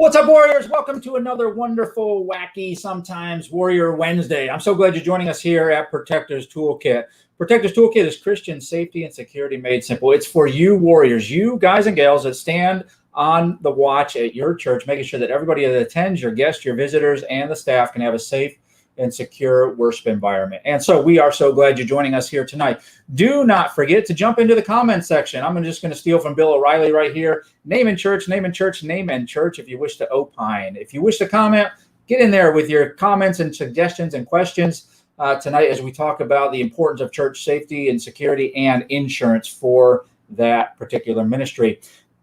What's up, Warriors? Welcome to another wonderful, wacky, sometimes Warrior Wednesday. I'm so glad you're joining us here at Protector's Toolkit. Protector's Toolkit is Christian safety and security made simple. It's for you Warriors, you guys and gals that stand on the watch at your church, making sure that everybody that attends, your guests, your visitors, and the staff can have a safe and secure worship environment. And so we are so glad you're joining us here tonight. Do not forget to jump into the comment section. I'm just going to steal from Bill O'Reilly right here. Name and church, name and church, name and church if you wish to opine. If you wish to comment, get in there with your comments and suggestions and questions tonight as we talk about the importance of church safety and security and insurance for that particular ministry.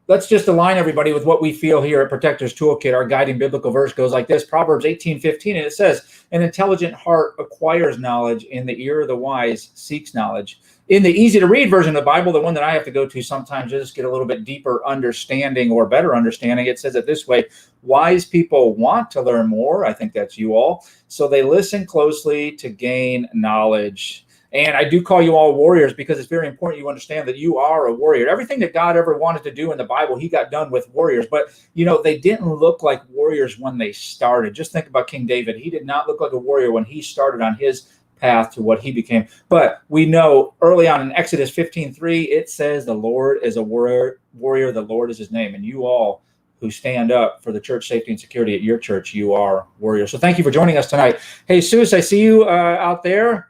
Let's just align everybody with what we feel here at Protector's Toolkit. Our guiding biblical verse goes like this, Proverbs 18:15, and it says, an intelligent heart acquires knowledge, and the ear of the wise seeks knowledge. In the easy-to-read version of the Bible, the one that I have to go to sometimes to just get a little bit deeper understanding or better understanding, it says it this way, wise people want to learn more, I think that's you all, so they listen closely to gain knowledge. And I do call you all warriors because it's very important you understand that you are a warrior. Everything that God ever wanted to do in the Bible, he got done with warriors. But, you know, they didn't look like warriors when they started. Just think about King David. He did not look like a warrior when he started on his path to what he became. But we know early on in Exodus 15:3, it says the Lord is a warrior. The Lord is his name. And you all who stand up for the church safety and security at your church, you are warriors. So thank you for joining us tonight. Hey, Seuss, I see you out there,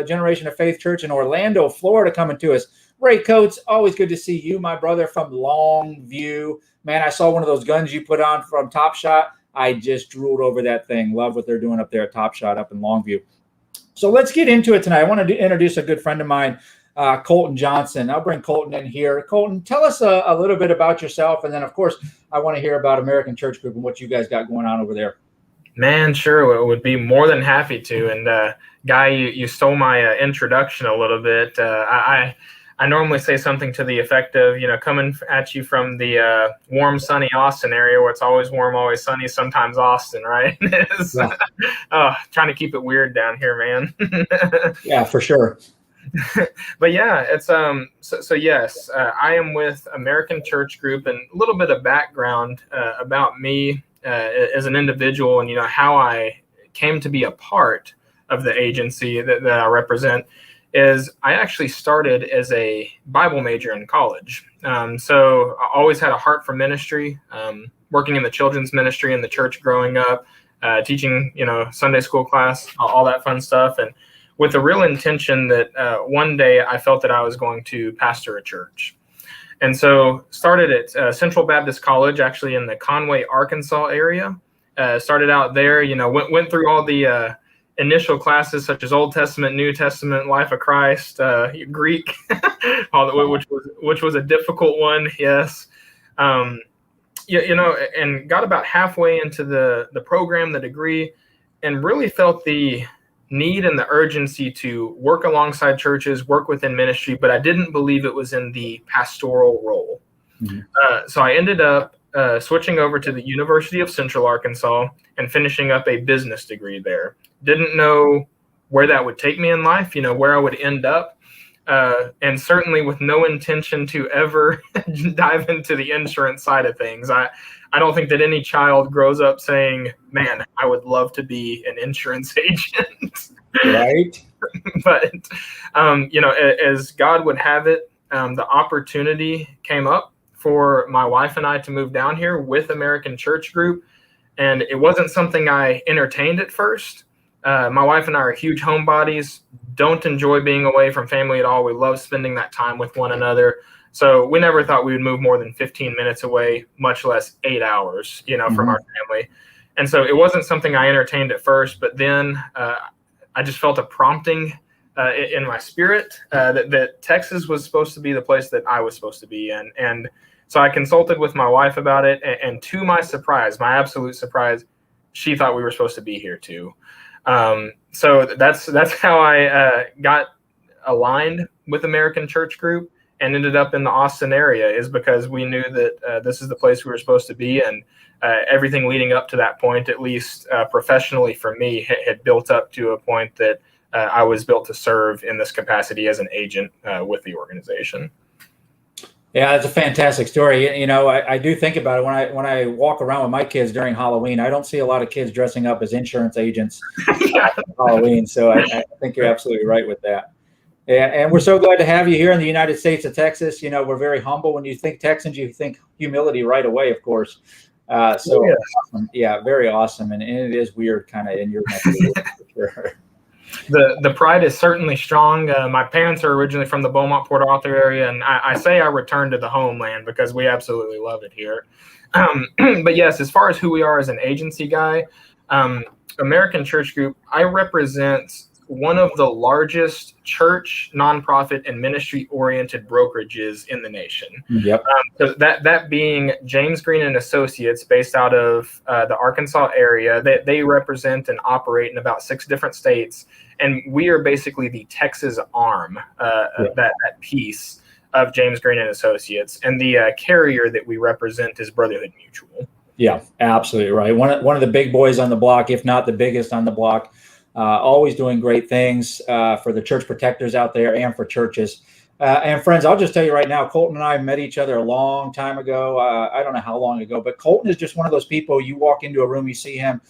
Generation of Faith Church in Orlando, Florida, coming to us. Ray Coates, always good to see you, my brother from Longview. Man, I saw one of those guns you put on from Top Shot. I just drooled over that thing. Love what they're doing up there at Top Shot up in Longview. So let's get into it tonight. I want to introduce a good friend of mine, Colton Johnson. I'll bring Colton in here. Colton, tell us a little bit about yourself. And then, of course, I want to hear about American Church Group and what you guys got going on over there. Man, sure. Would be more than happy to. And Guy, you stole my introduction a little bit. I normally say something to the effect of, you know, coming at you from the warm, sunny Austin area where it's always warm, always sunny, sometimes Austin, right? Trying to keep it weird down here, man. Yeah, for sure. But yeah, it's so yes, I am with American Church Group, and a little bit of background about me as an individual, and you know how I came to be a part of the agency that I represent is I actually started as a Bible major in college. So I always had a heart for ministry, working in the children's ministry in the church growing up, teaching, you know, Sunday school class, all that fun stuff, and with a real intention that one day I felt that I was going to pastor a church. And so started at Central Baptist College, actually in the Conway, Arkansas area. Started out there, you know, went through all the initial classes such as Old Testament, New Testament, Life of Christ, Greek, which was a difficult one, yes. You know, and got about halfway into the program, the degree, and really felt the need and the urgency to work alongside churches, work within ministry, but I didn't believe it was in the pastoral role. Mm-hmm. So I ended up switching over to the University of Central Arkansas and finishing up a business degree there. Didn't know where that would take me in life, you know, where I would end up. And certainly with no intention to ever dive into the insurance side of things. I don't think that any child grows up saying, man, I would love to be an insurance agent. Right. But, you know, as God would have it, the opportunity came up for my wife and I to move down here with American Church Group. And it wasn't something I entertained at first. My wife and I are huge homebodies, don't enjoy being away from family at all. We love spending that time with one another. So we never thought we would move more than 15 minutes away, much less 8 hours, you know, from our family. And so it wasn't something I entertained at first, but then I just felt a prompting in my spirit that Texas was supposed to be the place that I was supposed to be in. And so I consulted with my wife about it. And to my surprise, my absolute surprise, she thought we were supposed to be here too. So that's how I got aligned with American Church Group and ended up in the Austin area, is because we knew that this is the place we were supposed to be. And everything leading up to that point, at least professionally for me, had built up to a point that I was built to serve in this capacity as an agent with the organization. Yeah, it's a fantastic story. You know, I do think about it when I walk around with my kids during Halloween. I don't see a lot of kids dressing up as insurance agents Yeah. for Halloween. So I think you're absolutely right with that. Yeah, and we're so glad to have you here in the United States of Texas. You know, we're very humble. When you think Texans, you think humility right away, of course. So, Yeah. awesome. Yeah, very awesome. And it is weird kind of in your neck of the woods for sure. The pride is certainly strong. My parents are originally from the Beaumont, Port Arthur area, and I say I returned to the homeland because we absolutely love it here. But yes, as far as who we are as an agency guy, American Church Group, I represent one of the largest church, nonprofit, and ministry-oriented brokerages in the nation. Yep. So that being James Green and Associates, based out of the Arkansas area. They represent and operate in about 6 different states, and we are basically the Texas arm, that piece of James Green and Associates, and the carrier that we represent is Brotherhood Mutual. Yeah, absolutely right. One of the big boys on the block, if not the biggest on the block. Always doing great things for the church protectors out there and for churches. And friends, I'll just tell you right now, Colton and I met each other a long time ago. I don't know how long ago, but Colton is just one of those people, you walk into a room, you see him.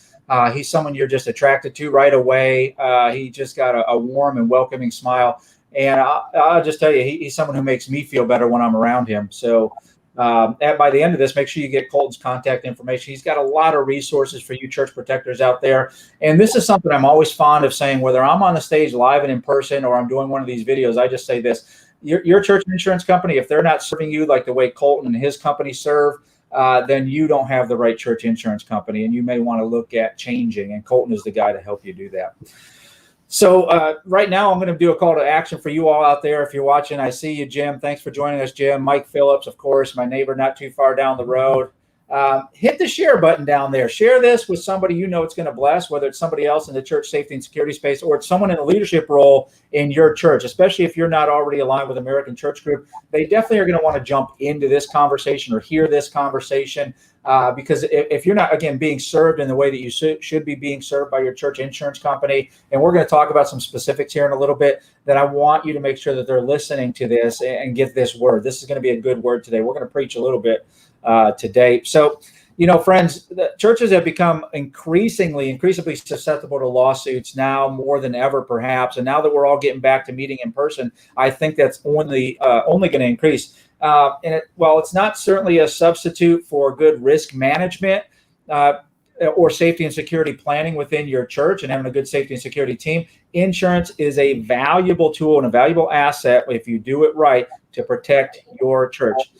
He's someone you're just attracted to right away. He just got a warm and welcoming smile. And I'll just tell you, he's someone who makes me feel better when I'm around him. So and by the end of this, make sure you get Colton's contact information. He's got a lot of resources for you church protectors out there. And this is something I'm always fond of saying, whether I'm on the stage live and in person or I'm doing one of these videos, I just say this. Your church insurance company, if they're not serving you like the way Colton and his company serve, then you don't have the right church insurance company, and you may want to look at changing. And Colton is the guy to help you do that. So right now, I'm going to do a call to action for you all out there. If you're watching, I see you, Jim. Thanks for joining us, Jim. Mike Phillips, of course, my neighbor not too far down the road. Hit the share button down there. Share this with somebody you know it's going to bless, whether it's somebody else in the church safety and security space or it's someone in a leadership role in your church, especially if you're not already aligned with American Church Group. They definitely are going to want to jump into this conversation or hear this conversation because if you're not, again, being served in the way that you should be being served by your church insurance company, and we're going to talk about some specifics here in a little bit, then I want you to make sure that they're listening to this and get this word. This is going to be a good word today. We're going to preach a little bit today. So, you know, friends, the churches have become increasingly susceptible to lawsuits now more than ever, perhaps. And now that we're all getting back to meeting in person, I think that's only going to increase. While it's not certainly a substitute for good risk management or safety and security planning within your church and having a good safety and security team, insurance is a valuable tool and a valuable asset if you do it right to protect your church.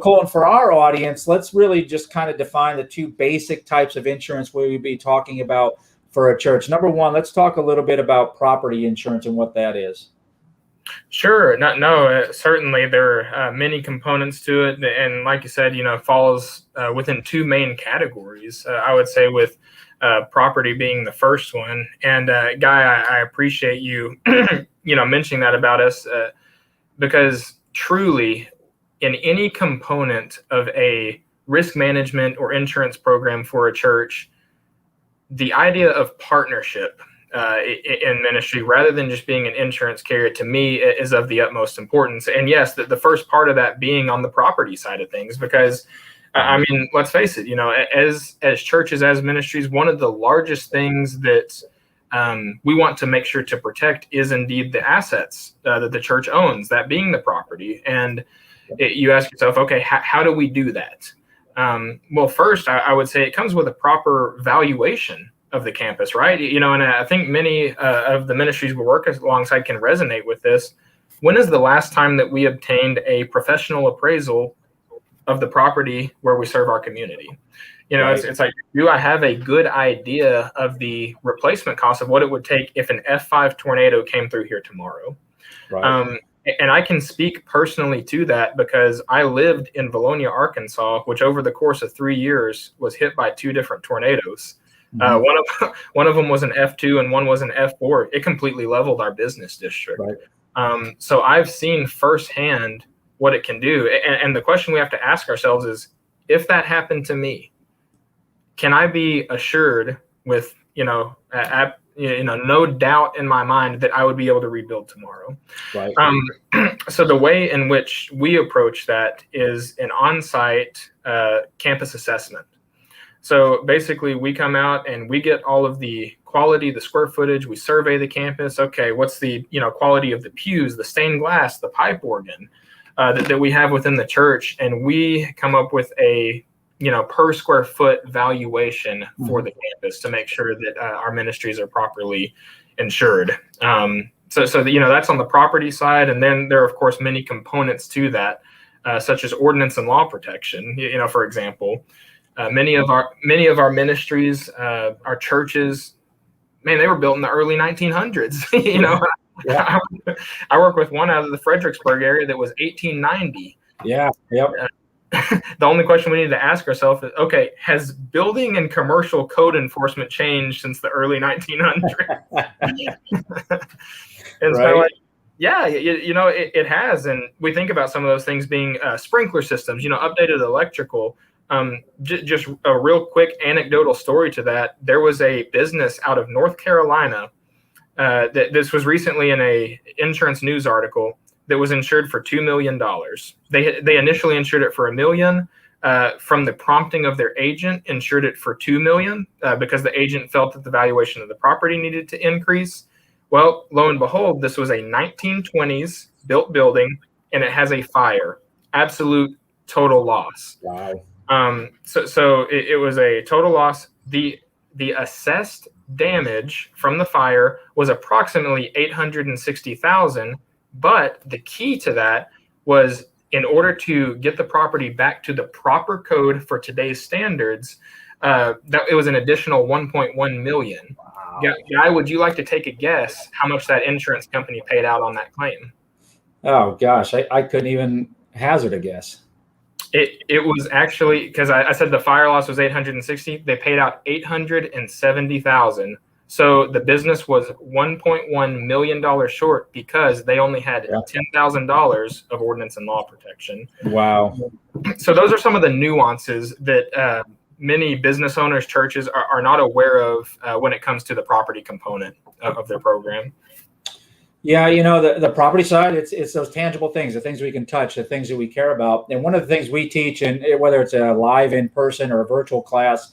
Colton, for our audience, let's really just kind of define the 2 basic types of insurance we'll be talking about for a church. Number 1, let's talk a little bit about property insurance and what that is. Sure. Certainly there are many components to it. And like you said, falls within 2 main categories. I would say with property being the first one. And Guy, I appreciate you, mentioning that about us because truly, in any component of a risk management or insurance program for a church, the idea of partnership in ministry, rather than just being an insurance carrier, to me is of the utmost importance. And yes, the first part of that being on the property side of things, because I mean, let's face it, as churches, as ministries, one of the largest things that we want to make sure to protect is indeed the assets that the church owns, that being the property. And you ask yourself, okay, how do we do that? Well, first, I would say it comes with a proper valuation of the campus, right? And I think many of the ministries we work alongside can resonate with this. When is the last time that we obtained a professional appraisal of the property where we serve our community? Right. It's like, do I have a good idea of the replacement cost of what it would take if an F5 tornado came through here tomorrow? Right. And I can speak personally to that because I lived in Valonia, Arkansas, which over the course of 3 years was hit by 2 different tornadoes. Mm-hmm. One of them was an F2 and one was an F4. It completely leveled our business district. Right. So I've seen firsthand what it can do. And the question we have to ask ourselves is, if that happened to me, can I be assured with, no doubt in my mind that I would be able to rebuild tomorrow. Right. So the way in which we approach that is an on-site campus assessment. So basically, we come out and we get all of the quality, the square footage. We survey the campus. Okay, what's the quality of the pews, the stained glass, the pipe organ that we have within the church, and we come up with a per square foot valuation for the campus to make sure that our ministries are properly insured. So that's on the property side, and then there are of course many components to that, such as ordinance and law protection. For example. Many of our ministries, our churches, man, they were built in the early 1900s. Yeah. I work with one out of the Fredericksburg area that was 1890. Yeah. Yep. The only question we need to ask ourselves is, okay, has building and commercial code enforcement changed since the early 1900s? And right. so, yeah, it has. And we think about some of those things being sprinkler systems, updated electrical. Just a real quick anecdotal story to that. There was a business out of North Carolina that this was recently in a insurance news article that was insured for $2 million. They initially insured it for $1 million. From the prompting of their agent, insured it for $2 million because the agent felt that the valuation of the property needed to increase. Well, lo and behold, this was a 1920s built building, and it has a fire. Absolute total loss. Wow. So it was a total loss. The assessed damage from the fire was approximately $860,000. But the key to that was, in order to get the property back to the proper code for today's standards, that it was an additional $1.1 million. Wow. Guy, would you like to take a guess how much that insurance company paid out on that claim? Oh gosh, I couldn't even hazard a guess. It was actually, because I said the fire loss was 860, they paid out 870,000. So the business was $1.1 million short because they only had $10,000 of ordinance and law protection. Wow. So those are some of the nuances that many business owners, churches are not aware of when it comes to the property component of their program. Yeah, the property side, it's those tangible things, the things we can touch, the things that we care about. And one of the things we teach, and whether it's a live in person or a virtual class,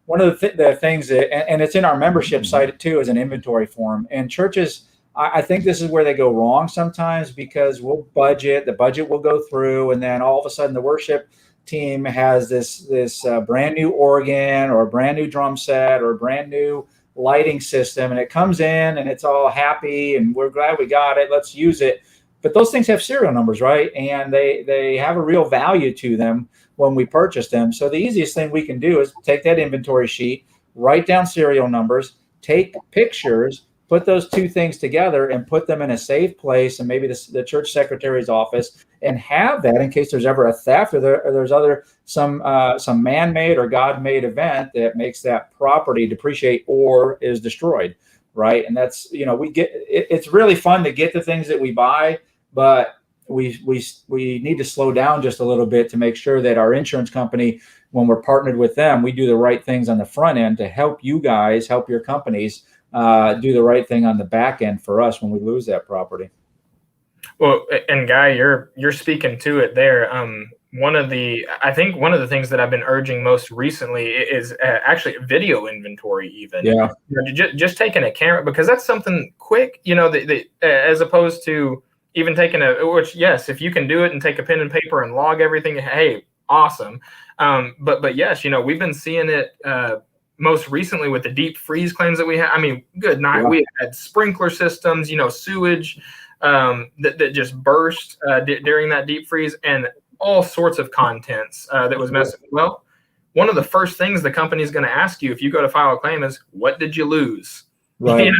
one of the things that, and it's in our membership site too, is an inventory form. And churches, I think this is where they go wrong sometimes, because the budget will go through, and then all of a sudden the worship team has this brand new organ or a brand new drum set or a brand new lighting system, and it comes in and it's all happy and we're glad we got it, let's use it. But those things have serial numbers, right? And they have a real value to them when we purchase them. So the easiest thing we can do is take that inventory sheet, write down serial numbers, take pictures, put those two things together and put them in a safe place, and maybe the church secretary's office, and have that in case there's ever a theft or there's some man-made or God-made event that makes that property depreciate or is destroyed, right? And that's, it's really fun to get the things that we buy, but we need to slow down just a little bit to make sure that our insurance company, when we're partnered with them, we do the right things on the front end to help you guys, help your companies do the right thing on the back end for us when we lose that property. Well, and Guy, you're speaking to it there. One of the things that I've been urging most recently is actually video inventory, even. Yeah. Just taking a camera, because that's something quick, as opposed to even taking which, yes, if you can do it and take a pen and paper and log everything, hey, awesome. But yes, we've been seeing it most recently with the deep freeze claims that we had. I mean, good night. Yeah. We had sprinkler systems, sewage that just burst during that deep freeze, and all sorts of contents that was messed up. Well, one of the first things the company is going to ask you if you go to file a claim is, what did you lose? Right.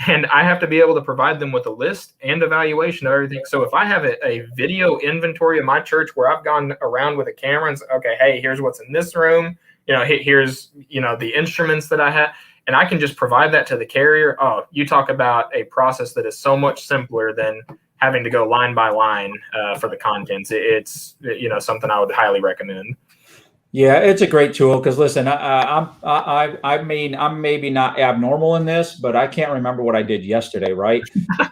And I have to be able to provide them with a list and evaluation of everything. So if I have a video inventory of my church where I've gone around with a camera and said, okay, hey, here's what's in this room, here's the instruments that I have, and I can just provide that to the carrier. Oh, you talk about a process that is so much simpler than having to go line by line for the contents. It's something I would highly recommend. Yeah, it's a great tool because listen, I mean, I'm maybe not abnormal in this, but I can't remember what I did yesterday, right?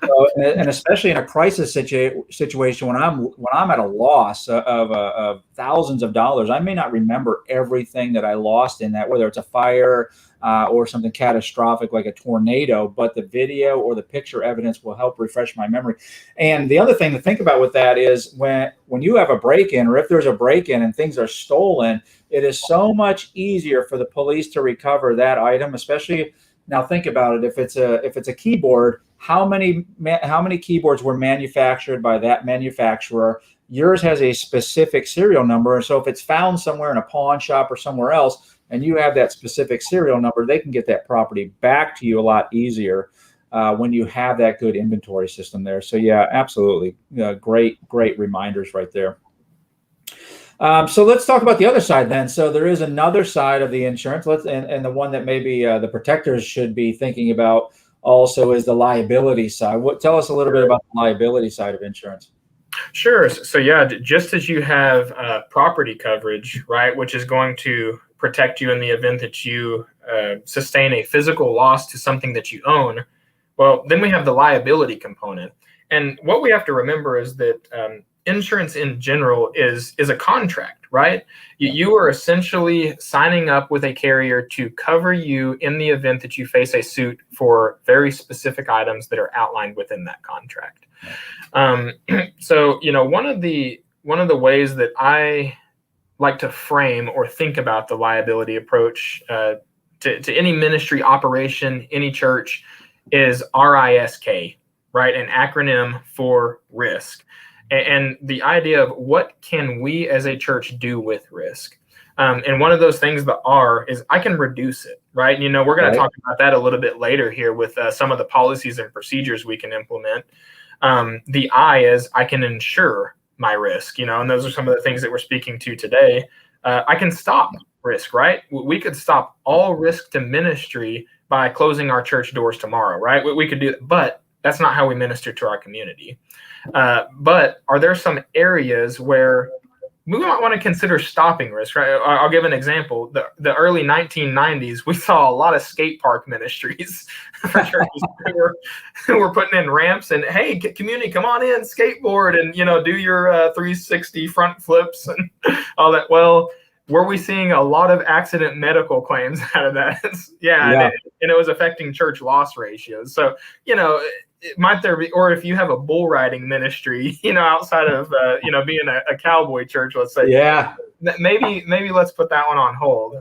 So, and especially in a crisis situation when I'm at a loss of thousands of dollars, I may not remember everything that I lost in that, whether it's a fire or something catastrophic like a tornado, but the video or the picture evidence will help refresh my memory. And the other thing to think about with that is when you have a break-in or if there's a break-in and things are stolen, it is so much easier for the police to recover that item, especially now think about it. If it's a keyboard, how many keyboards were manufactured by that manufacturer? Yours has a specific serial number, and so if it's found somewhere in a pawn shop or somewhere else, and you have that specific serial number, they can get that property back to you a lot easier when you have that good inventory system there. So yeah, absolutely, great reminders right there. So let's talk about the other side then. So there is another side of the insurance. And the one that maybe the protectors should be thinking about also is the liability side. Tell us a little bit about the liability side of insurance. Sure. So yeah, just as you have property coverage, right, which is going to protect you in the event that you sustain a physical loss to something that you own. Well, then we have the liability component. And what we have to remember is that insurance in general is a contract, right? You are essentially signing up with a carrier to cover you in the event that you face a suit for very specific items that are outlined within that contract. So, one of the ways that I like to frame or think about the liability approach to any ministry operation, any church, is RISK, right? An acronym for risk. And the idea of what can we as a church do with risk? And one of those things, the R, is I can reduce it, right? We're going to talk about that a little bit later here with some of the policies and procedures we can implement. The I is I can insure my risk, and those are some of the things that we're speaking to today. I can stop risk, right? We could stop all risk to ministry by closing our church doors tomorrow, right? We could do that, but that's not how we minister to our community. But are there some areas where we might want to consider stopping risk, right? I'll give an example. The early 1990s, we saw a lot of skate park ministries for churches who were putting in ramps and, hey, community, come on in, skateboard and, do your 360 front flips and all that. Well, were we seeing a lot of accident medical claims out of that? Yeah. And it was affecting church loss ratios. So, might there be, or if you have a bull riding ministry, outside of, being a cowboy church, let's say, maybe let's put that one on hold.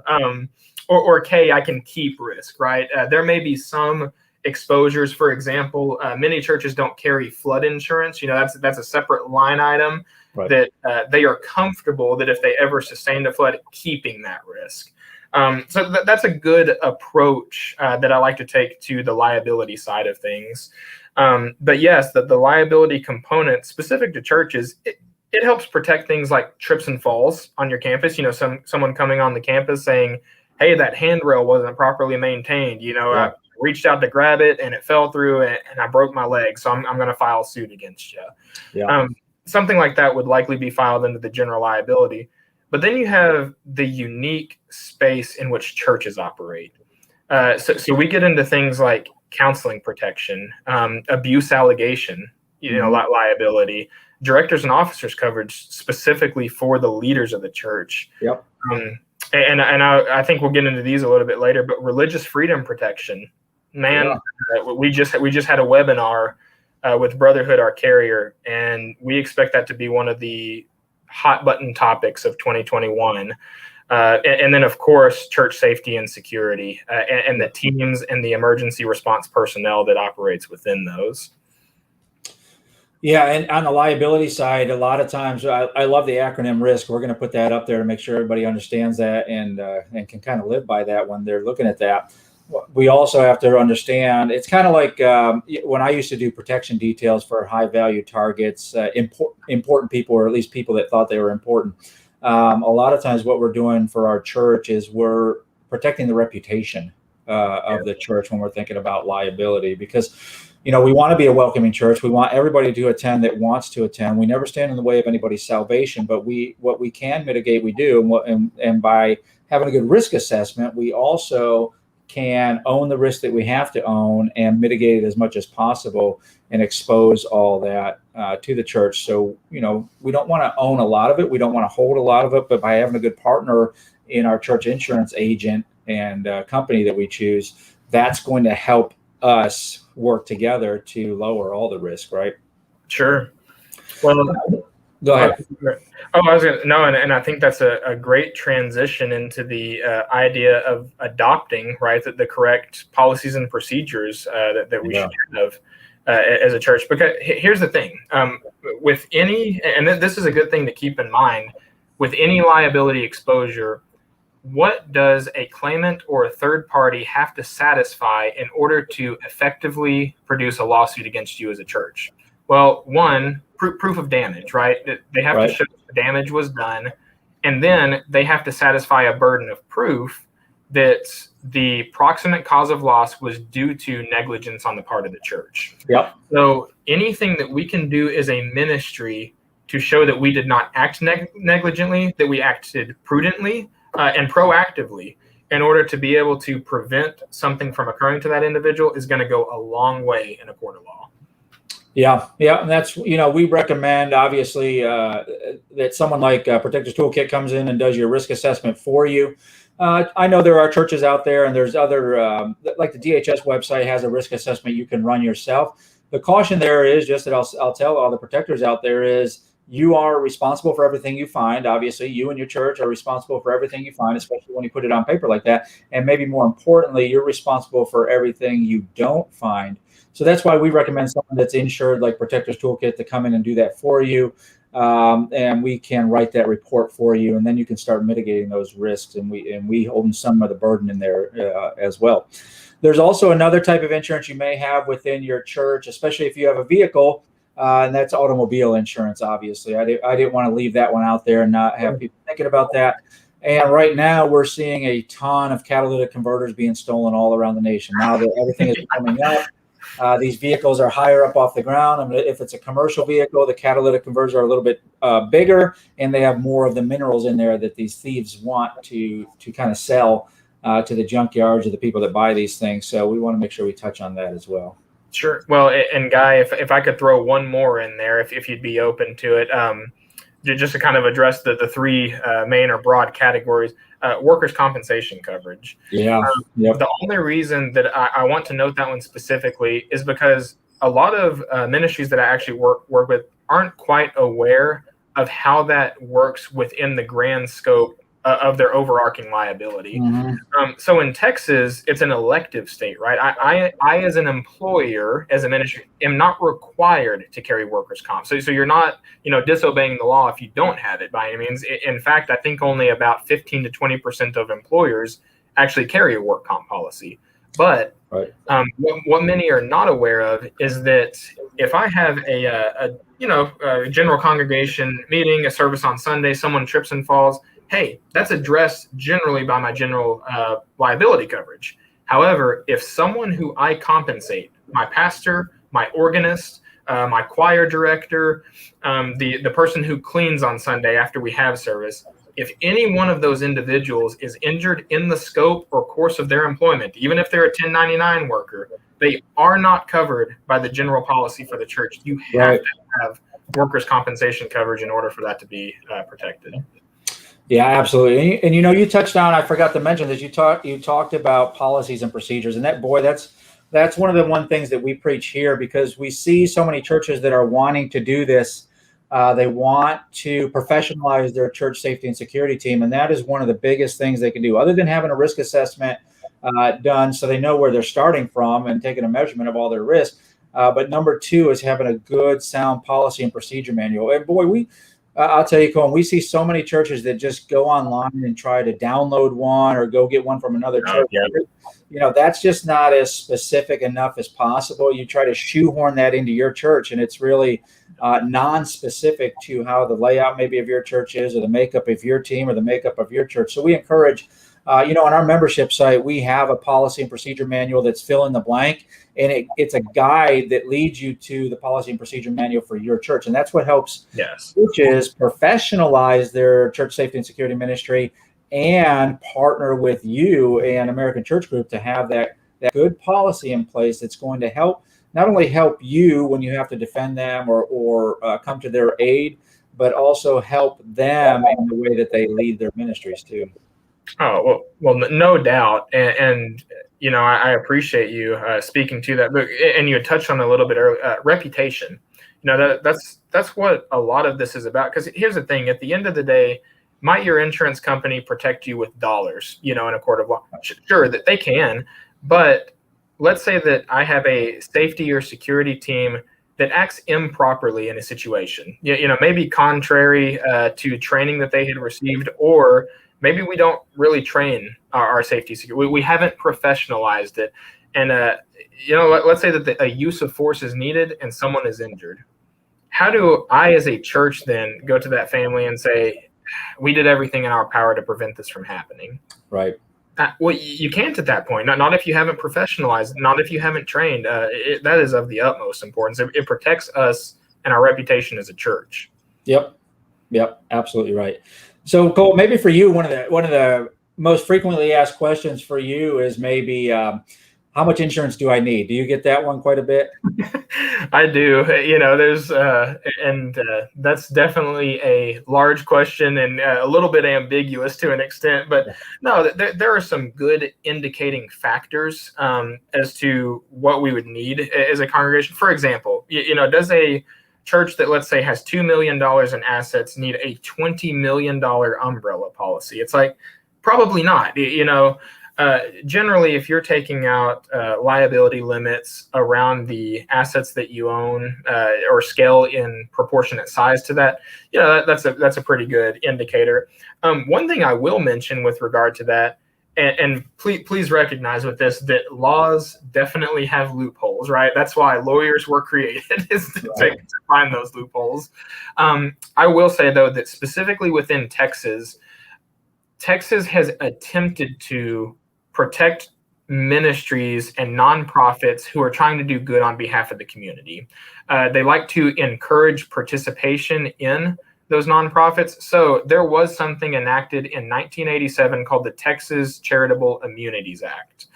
Or K, I can keep risk, right? There may be some exposures. For example, many churches don't carry flood insurance. That's a separate line item that they are comfortable that if they ever sustained a flood, keeping that risk. So that's a good approach that I like to take to the liability side of things. But yes, the liability component specific to churches, it helps protect things like trips and falls on your campus. Someone coming on the campus saying, hey, that handrail wasn't properly maintained. I reached out to grab it and it fell through and I broke my leg. So I'm going to file suit against you. Yeah. Something like that would likely be filed into the general liability. But then you have the unique space in which churches operate. So we get into things like counseling protection, abuse allegation, liability, directors and officers coverage specifically for the leaders of the church. Yep. And I think we'll get into these a little bit later, but religious freedom protection, man, we just had a webinar with Brotherhood, our carrier, and we expect that to be one of the hot button topics of 2021. And then, of course, church safety and security and the teams and the emergency response personnel that operates within those. Yeah, and on the liability side, a lot of times, I love the acronym RISK. We're going to put that up there to make sure everybody understands that and can kind of live by that when they're looking at that. We also have to understand, it's kind of like when I used to do protection details for high value targets, important people, or at least people that thought they were important. A lot of times what we're doing for our church is we're protecting the reputation of the church when we're thinking about liability, because we want to be a welcoming church. We want everybody to attend that wants to attend. We never stand in the way of anybody's salvation, but what we can mitigate, we do. And by having a good risk assessment, we also can own the risk that we have to own and mitigate it as much as possible and expose all that to the church. So, we don't want to own a lot of it. We don't want to hold a lot of it, but by having a good partner in our church insurance agent and company that we choose, that's going to help us work together to lower all the risk, right? Sure. Well, go ahead. Oh, I was going to, no, and I think that's a great transition into the idea of adopting, right, the correct policies and procedures that we should have as a church. Because here's the thing, with any, and this is a good thing to keep in mind, with any liability exposure, what does a claimant or a third party have to satisfy in order to effectively produce a lawsuit against you as a church? Well, one, proof of damage, right? They have to show the damage was done, and then they have to satisfy a burden of proof that the proximate cause of loss was due to negligence on the part of the church. Yep. So anything that we can do as a ministry to show that we did not act negligently, that we acted prudently, and proactively in order to be able to prevent something from occurring to that individual is going to go a long way in a court of law. Yeah. And that's, we recommend, obviously, that someone like Protectors Toolkit comes in and does your risk assessment for you. I know there are churches out there, and there's other, like the DHS website has a risk assessment you can run yourself. The caution there is just that I'll tell all the protectors out there is, you are responsible for everything you find. Obviously, you and your church are responsible for everything you find, especially when you put it on paper like that. And maybe more importantly, you're responsible for everything you don't find. So that's why we recommend someone that's insured, like Protectors Toolkit, to come in and do that for you. And we can write that report for you, and then you can start mitigating those risks. And we own some of the burden in there as well. There's also another type of insurance you may have within your church, especially if you have a vehicle. And that's automobile insurance, obviously. I didn't want to leave that one out there and not have people thinking about that. And right now we're seeing a ton of catalytic converters being stolen all around the nation. Now that everything is coming up, these vehicles are higher up off the ground. I mean, if it's a commercial vehicle, the catalytic converters are a little bit bigger, and they have more of the minerals in there that these thieves want to kind of sell to the junkyards or the people that buy these things. So we want to make sure we touch on that as well. Sure. Well, and Guy, if I could throw one more in there, if you'd be open to it, just to kind of address the three main or broad categories, workers' compensation coverage. Yeah. The only reason that I want to note that one specifically is because a lot of ministries that I actually work with aren't quite aware of how that works within the grand scope of their overarching liability. Mm-hmm. So in Texas, it's an elective state, right? I as an employer, as a ministry, am not required to carry workers' comp. So you're not, disobeying the law if you don't have it by any means. In fact, I think only about 15 to 20% of employers actually carry a work comp policy. But what many are not aware of is that if I have a general congregation meeting, a service on Sunday, someone trips and falls, hey, that's addressed generally by my general liability coverage. However, if someone who I compensate, my pastor, my organist, my choir director, the person who cleans on Sunday after we have service, if any one of those individuals is injured in the scope or course of their employment, even if they're a 1099 worker, they are not covered by the general policy for the church. You have to have workers' compensation coverage in order for that to be protected. Yeah, absolutely. And you touched on, I forgot to mention that you talked about policies and procedures, and that's one of the things that we preach here, because we see so many churches that are wanting to do this. They want to professionalize their church safety and security team, and that is one of the biggest things they can do, other than having a risk assessment done so they know where they're starting from and taking a measurement of all their risk. But number two is having a good, sound policy and procedure manual. And boy, I'll tell you, Colton, we see so many churches that just go online and try to download one or go get one from another church. Yeah. That's just not as specific enough as possible. You try to shoehorn that into your church, and it's really non-specific to how the layout maybe of your church is, or the makeup of your team, or the makeup of your church. So we encourage On our membership site, we have a policy and procedure manual that's fill in the blank, and it's a guide that leads you to the policy and procedure manual for your church. And that's what helps churches professionalize their church safety and security ministry and partner with you and American Church Group to have that good policy in place that's going to help, not only help you when you have to defend them or come to their aid, but also help them in the way that they lead their ministries too. Oh, well, no doubt. And I appreciate you speaking to that. And you had touched on a little bit earlier, reputation. That's what a lot of this is about. Because here's the thing, at the end of the day, might your insurance company protect you with dollars, in a court of law? Sure, that they can. But let's say that I have a safety or security team that acts improperly in a situation, maybe contrary to training that they had received, or maybe we don't really train our safety security. We haven't professionalized it. And, let's say that a use of force is needed and someone is injured. How do I, as a church, then go to that family and say, we did everything in our power to prevent this from happening? Right. Well, you can't at that point. Not if you haven't professionalized, not if you haven't trained. That is of the utmost importance. It protects us and our reputation as a church. Yep, absolutely right. So, Cole, maybe for you, one of the most frequently asked questions for you is maybe how much insurance do I need? Do you get that one quite a bit? I do. There's that's definitely a large question and a little bit ambiguous to an extent. But no, there are some good indicating factors as to what we would need as a congregation. For example, does a church that, let's say, has $2 million in assets need a $20 million umbrella policy? It's like, probably not. Generally, if you're taking out liability limits around the assets that you own or scale in proportionate size to that, that's a pretty good indicator. One thing I will mention with regard to that, and please recognize with this that laws definitely have loopholes, right? That's why lawyers were created, is to find those loopholes. I will say, though, that specifically within Texas has attempted to protect ministries and nonprofits who are trying to do good on behalf of the community. They like to encourage participation in those nonprofits. So there was something enacted in 1987 called the Texas Charitable Immunities Act,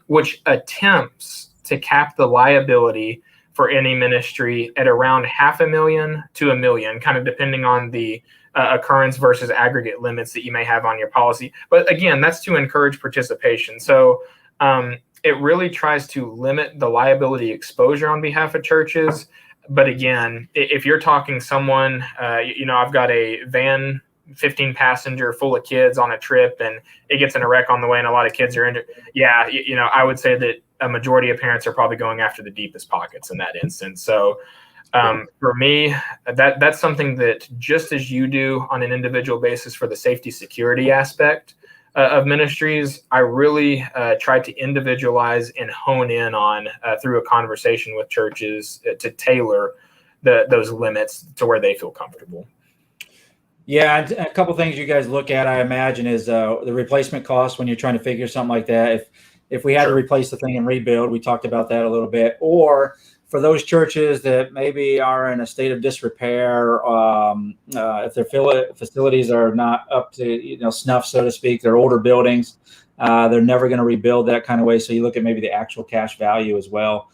which attempts to cap the liability for any ministry at around $500,000 to $1 million, kind of depending on the occurrence versus aggregate limits that you may have on your policy. But again, that's to encourage participation. So it really tries to limit the liability exposure on behalf of churches. But again, if you're talking someone, I've got a van, 15 passenger full of kids on a trip, and it gets in a wreck on the way and a lot of kids are injured. Yeah, I would say that a majority of parents are probably going after the deepest pockets in that instance. So for me, that's something that, just as you do on an individual basis for the safety security aspect of ministries, I really try to individualize and hone in on through a conversation with churches to tailor those limits to where they feel comfortable. Yeah, a couple things you guys look at, I imagine, is the replacement cost when you're trying to figure something like that. If we had to replace the thing and rebuild, we talked about that a little bit. Or for those churches that maybe are in a state of disrepair, if their facilities are not up to snuff, so to speak, they're older buildings, they're never going to rebuild that kind of way. So you look at maybe the actual cash value as well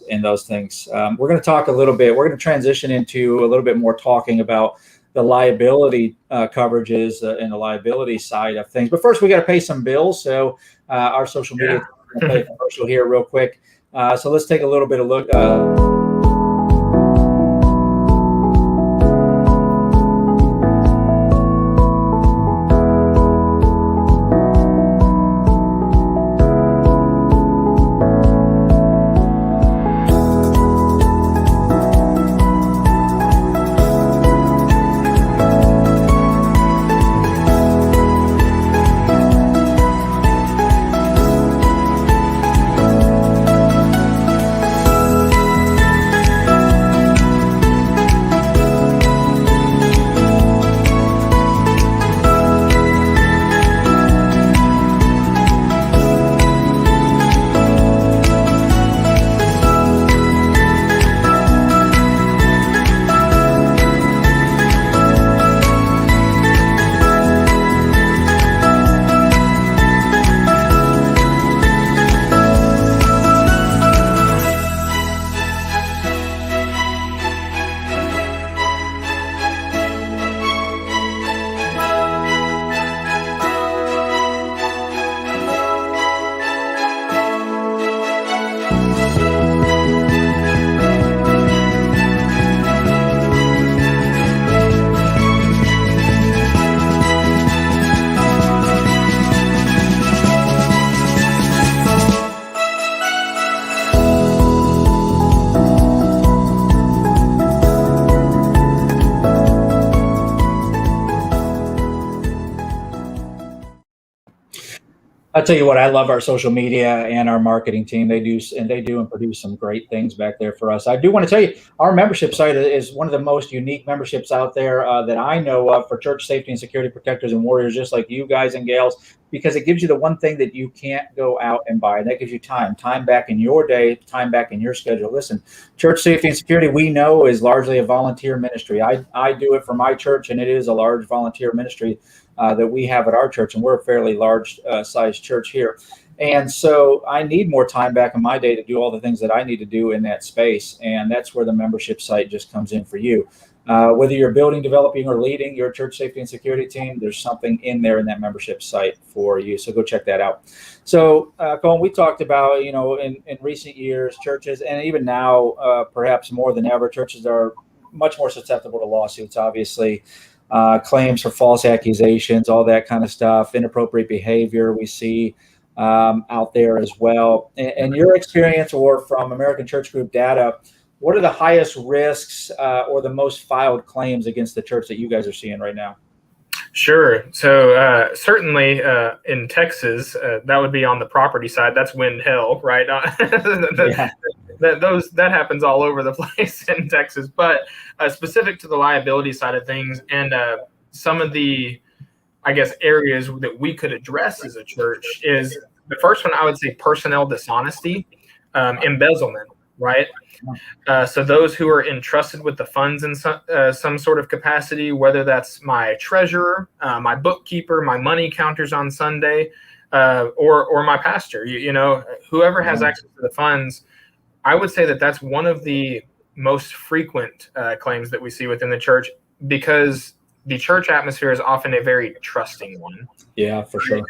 in those things. We're going to talk a little bit. We're going to transition into a little bit more talking about the liability coverages and the liability side of things. But first, we got to pay some bills. So our social media is going to play a commercial here real quick. So let's take a little bit of look. I'll tell you what, I love our social media and our marketing team. They do and produce some great things back there for us. I do want to tell you, our membership site is one of the most unique memberships out there that I know of for church safety and security protectors and warriors, just like you guys and gals, because it gives you the one thing that you can't go out and buy. And that gives you time back in your day, time back in your schedule. Listen, church safety and security, we know, is largely a volunteer ministry. I do it for my church, and it is a large volunteer ministry that we have at our church, and we're a fairly large sized church here. And so I need more time back in my day to do all the things that I need to do in that space. And that's where the membership site just comes in for you. Whether you're building, developing, or leading your church safety and security team, there's something in there in that membership site for you. So go check that out. So, Colton, we talked about, in recent years, churches, and even now, perhaps more than ever, churches are much more susceptible to lawsuits, obviously. Claims for false accusations, all that kind of stuff, inappropriate behavior we see out there as well. In your experience, or from American Church Group data, what are the highest risks or the most filed claims against the church that you guys are seeing right now? Sure. So certainly in Texas, that would be on the property side. That's wind hell, right? That happens all over the place in Texas. But specific to the liability side of things, and some of the, I guess, areas that we could address as a church is the first one. I would say personnel dishonesty, embezzlement, right? So those who are entrusted with the funds in some sort of capacity, whether that's my treasurer, my bookkeeper, my money counters on Sunday, or my pastor, whoever has access to the funds, I would say that that's one of the most frequent claims that we see within the church, because the church atmosphere is often a very trusting one. Yeah, for sure.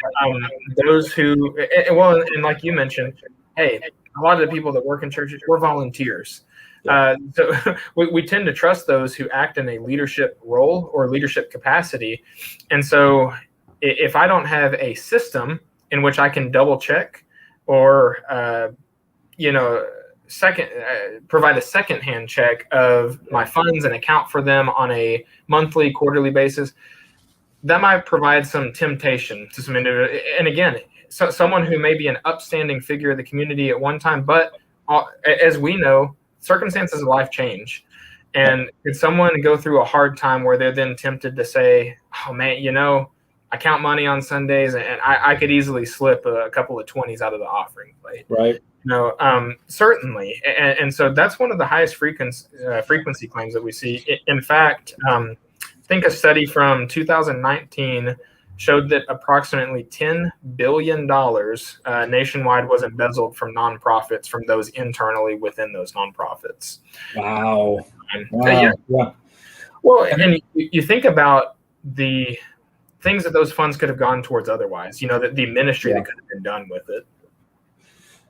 Those who, and like you mentioned, hey, a lot of the people that work in churches, we're volunteers. So we tend to trust those who act in a leadership role or leadership capacity. And so if I don't have a system in which I can double check or, provide a secondhand check of my funds and account for them on a monthly, quarterly basis, that might provide some temptation to some individual. And again, someone who may be an upstanding figure of the community at one time, but as we know, circumstances of life change. And could someone go through a hard time where they're then tempted to say, oh man, I count money on Sundays and I could easily slip a couple of 20s out of the offering plate. Right. Certainly. And so that's one of the highest frequency claims that we see. In fact, I think a study from 2019 showed that approximately $10 billion nationwide was embezzled from nonprofits, from those internally within those nonprofits. Wow. Yeah. Well, and you think about the things that those funds could have gone towards otherwise, the ministry that could have been done with it.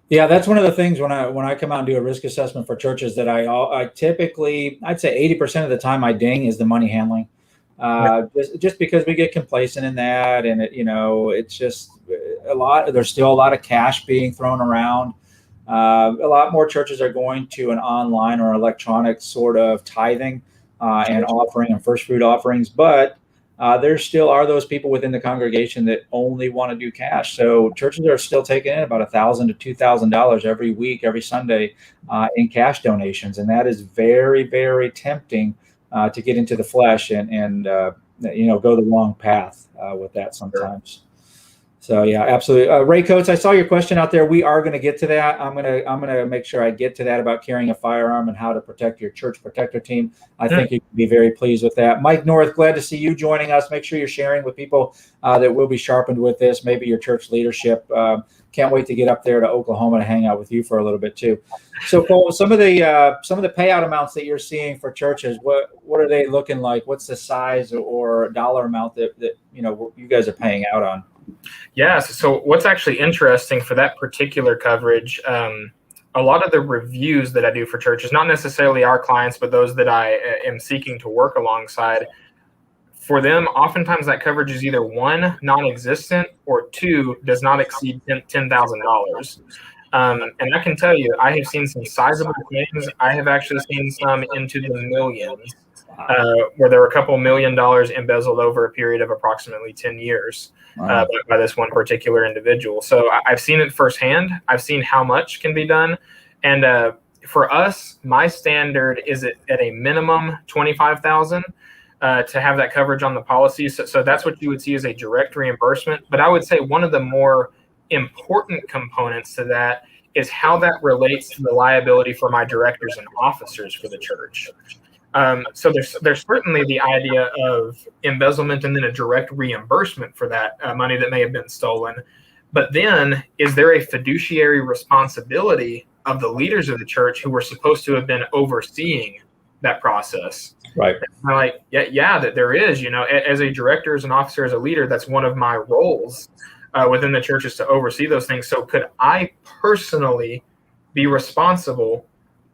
Yeah, that's one of the things when I come out and do a risk assessment for churches that I typically, I'd say 80% of the time I ding is the money handling. Just because we get complacent in that, and it's just there's still a lot of cash being thrown around. A lot more churches are going to an online or electronic sort of tithing and offering and first fruit offerings, but there still are those people within the congregation that only want to do cash. So churches are still taking in about $1,000 to $2,000 every week, every Sunday in cash donations. And that is very, very tempting to get into the flesh and go the wrong path with that sometimes. So yeah, absolutely. Ray Coates, I saw your question out there. We are going to get to that. I'm gonna make sure I get to that about carrying a firearm and how to protect your church protector team. I think you can be very pleased with that. Mike North, glad to see you joining us. Make sure you're sharing with people that will be sharpened with this. Maybe your church leadership. Can't wait to get up there to Oklahoma to hang out with you for a little bit too. So, Cole, some of the payout amounts that you're seeing for churches, what are they looking like? What's the size or dollar amount that you guys are paying out on? Yeah. So what's actually interesting for that particular coverage, a lot of the reviews that I do for churches, not necessarily our clients, but those that I am seeking to work alongside, for them, oftentimes that coverage is either one, non-existent, or two, does not exceed $10,000. And I can tell you, I have seen some sizable claims. I have actually seen some into the millions. where there were a couple $1 million embezzled over a period of approximately 10 years by this one particular individual. So I've seen it firsthand. I've seen how much can be done. And for us, my standard is at a minimum $25,000 to have that coverage on the policy. So that's what you would see as a direct reimbursement. But I would say one of the more important components to that is how that relates to the liability for my directors and officers for the church. So there's certainly the idea of embezzlement and then a direct reimbursement for that money that may have been stolen. But then, is there a fiduciary responsibility of the leaders of the church who were supposed to have been overseeing that process? Right. And I'm like, yeah, that there is. As a director, as an officer, as a leader, that's one of my roles within the church, is to oversee those things. So could I personally be responsible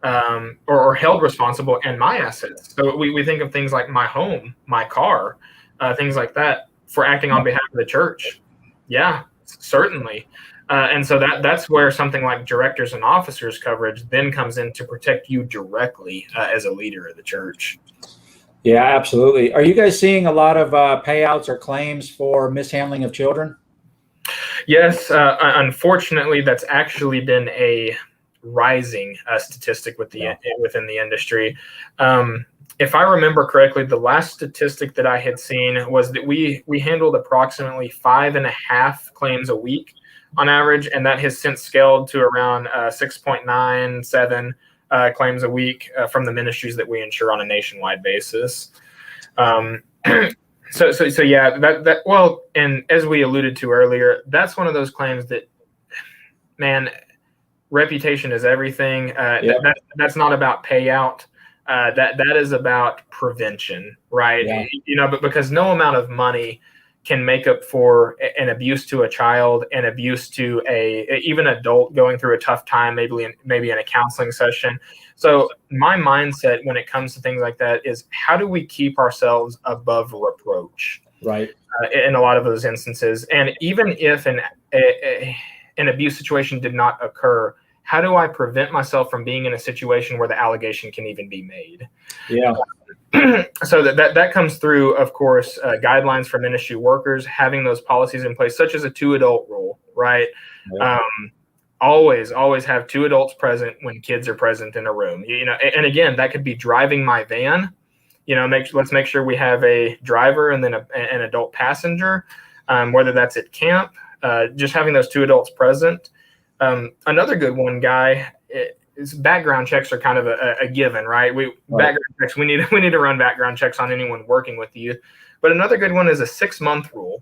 or held responsible and my assets? So we think of things like my home, my car, things like that for acting on behalf of the church. Yeah, certainly. And so that's where something like directors and officers coverage then comes in to protect you directly as a leader of the church. Yeah, absolutely. Are you guys seeing a lot of payouts or claims for mishandling of children? Yes, unfortunately, that's actually been a rising statistic within the industry. If I remember correctly, the last statistic that I had seen was that we handled approximately 5.5 claims a week on average, and that has since scaled to around 6.97 claims a week from the ministries that we insure on a nationwide basis. So yeah, that well, and as we alluded to earlier, that's one of those claims that, man, reputation is everything. That's not about payout. That is about prevention, right? Yeah. But because no amount of money can make up for an abuse to a child, an abuse to even adult going through a tough time, maybe in a counseling session. So my mindset when it comes to things like that is, how do we keep ourselves above reproach? Right. In a lot of those instances, and even if an abuse situation did not occur, how do I prevent myself from being in a situation where the allegation can even be made? Yeah. So that comes through, of course, guidelines for ministry workers, having those policies in place, such as a 2-adult rule, right? Yeah. Always have 2 adults present when kids are present in a room. And again, that could be driving my van. Let's make sure we have a driver and then an adult passenger, whether that's at camp, just having those 2 adults present. Another good one, Guy, is background checks are kind of a given, right? Background checks, we need to run background checks on anyone working with the youth. But another good one is a 6-month rule.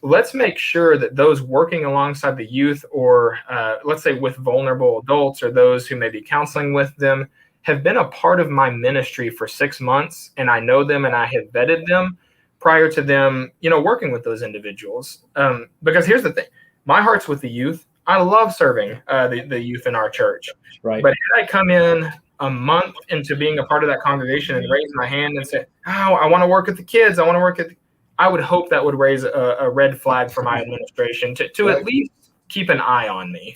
Let's make sure that those working alongside the youth, or let's say with vulnerable adults or those who may be counseling with them, have been a part of my ministry for 6 months, and I know them and I have vetted them prior to them, working with those individuals. Because here's the thing, my heart's with the youth. I love serving the youth in our church. Right. But if I come in a month into being a part of that congregation and raise my hand and say, "Oh, I want to work with the kids. I would hope that would raise a red flag for my administration to at least keep an eye on me.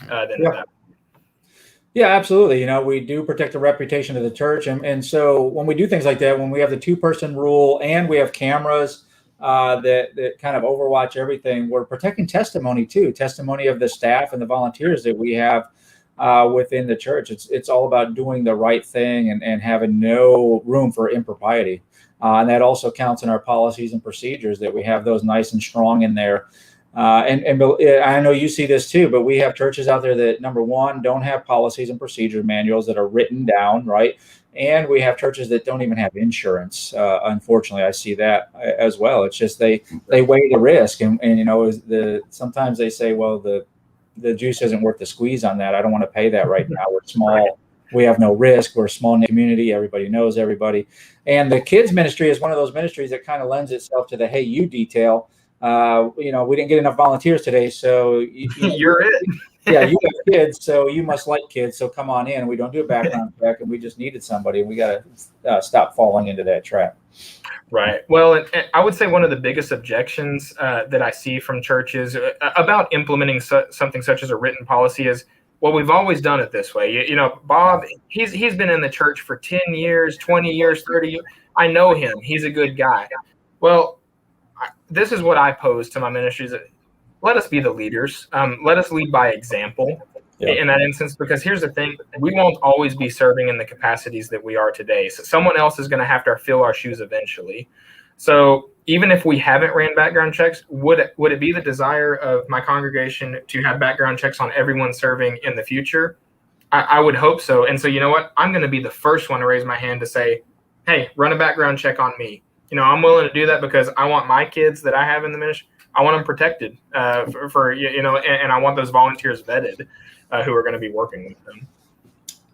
Yeah, absolutely. We do protect the reputation of the church. And so when we do things like that, when we have the 2-person rule and we have cameras that kind of overwatch everything, we're protecting testimony too, testimony of the staff and the volunteers that we have within the church. It's all about doing the right thing and having no room for impropriety. And that also counts in our policies and procedures, that we have those nice and strong in there. And I know you see this too, but we have churches out there that, number one, don't have policies and procedure manuals that are written down, right? And we have churches that don't even have insurance. Unfortunately, I see that as well. It's just they weigh the risk, and sometimes they say, well, the juice isn't worth the squeeze on that. I don't want to pay that right now. We're small. We have no risk. We're a small community. Everybody knows everybody. And the kids ministry is one of those ministries that kind of lends itself to the hey you detail. We didn't get enough volunteers today, so you're it. Yeah, you have kids, so you must like kids. So come on in. We don't do a background check, and we just needed somebody. We got to stop falling into that trap. Right. Well, and I would say one of the biggest objections that I see from churches about implementing something such as a written policy is well, we've always done it this way. You know, Bob, he's been in the church for 10 years, 20 years, 30 years. I know him. He's a good guy. Well, this is what I pose to my ministries. Let us be the leaders. Let us lead by example in that instance, because here's the thing. We won't always be serving in the capacities that we are today. So someone else is going to have to fill our shoes eventually. So even if we haven't ran background checks, would it be the desire of my congregation to have background checks on everyone serving in the future? I would hope so. And so, you know what? I'm going to be the first one to raise my hand to say, hey, run a background check on me. You know, I'm willing to do that because I want my kids that I have in the ministry, I want them protected for you know, and I want those volunteers vetted who are going to be working with them.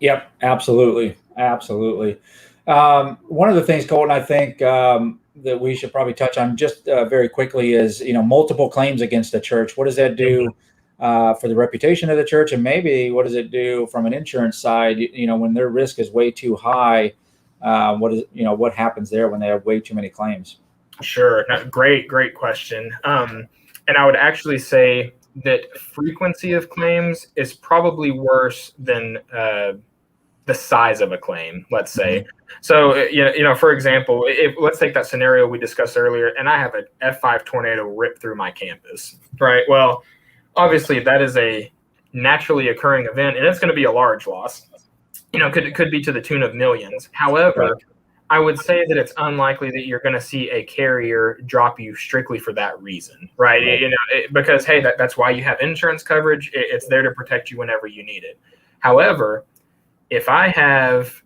Yep, absolutely. Absolutely. One of the things, Colton, I think that we should probably touch on just very quickly is, you know, multiple claims against the church. What does that do for the reputation of the church? And maybe what does it do from an insurance side? You know, when their risk is way too high, what happens there when they have way too many claims? Sure. Great question. And I would actually say that frequency of claims is probably worse than the size of a claim, let's say. So, you know, for example, let's take that scenario we discussed earlier, and I have an F5 tornado rip through my campus, right? Well, obviously that is a naturally occurring event, and it's going to be a large loss. You know, could be to the tune of millions. However, I would say that it's unlikely that you're going to see a carrier drop you strictly for that reason, right? You know, because, hey, that's why you have insurance coverage. It's there to protect you whenever you need it. However, if I have,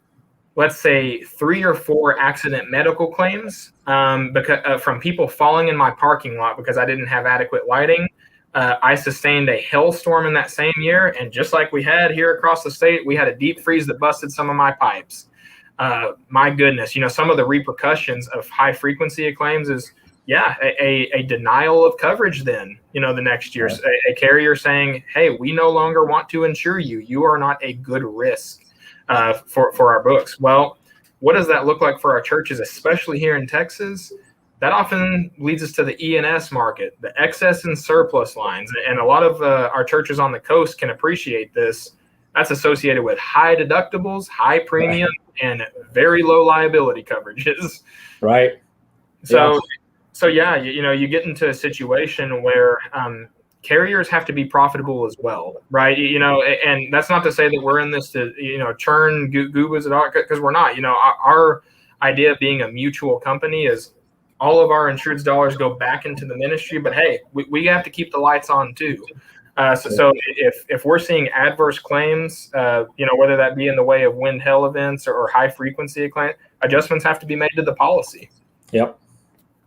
let's say, 3 or 4 accident medical claims because from people falling in my parking lot because I didn't have adequate lighting, I sustained a hailstorm in that same year, and just like we had here across the state, we had a deep freeze that busted some of my pipes. My goodness, you know, some of the repercussions of high frequency of claims is, a denial of coverage then, you know, the next year, a carrier saying, hey, we no longer want to insure you. You are not a good risk for our books. Well, what does that look like for our churches, especially here in Texas? That often leads us to the E&S market, the excess and surplus lines. And a lot of our churches on the coast can appreciate this. That's associated with high deductibles, high premium, and very low liability coverages. Right. So you know, you get into a situation where carriers have to be profitable as well, right? You know, and that's not to say that we're in this to, you know, churn goobas at all, because we're not. You know, our idea of being a mutual company is all of our insured dollars go back into the ministry, but hey, we have to keep the lights on too. So if we're seeing adverse claims, you know, whether that be in the way of wind hail events or high frequency claim, adjustments have to be made to the policy. Yep.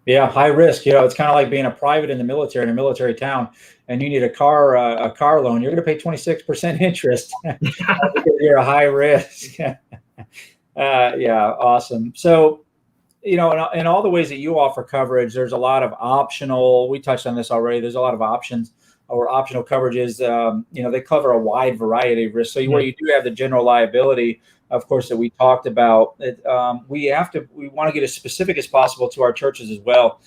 Yeah, high risk. You know, it's kind of like being a private in the military, in a military town, and you need a car loan. You're going to pay 26% interest because you're a high risk. Awesome. So, you know, in all the ways that you offer coverage, there's a lot of optional. We touched on this already. There's a lot of options or optional coverages. You know, they cover a wide variety of risks. So where you do have the general liability, of course, that we talked about, we want to get as specific as possible to our churches as well.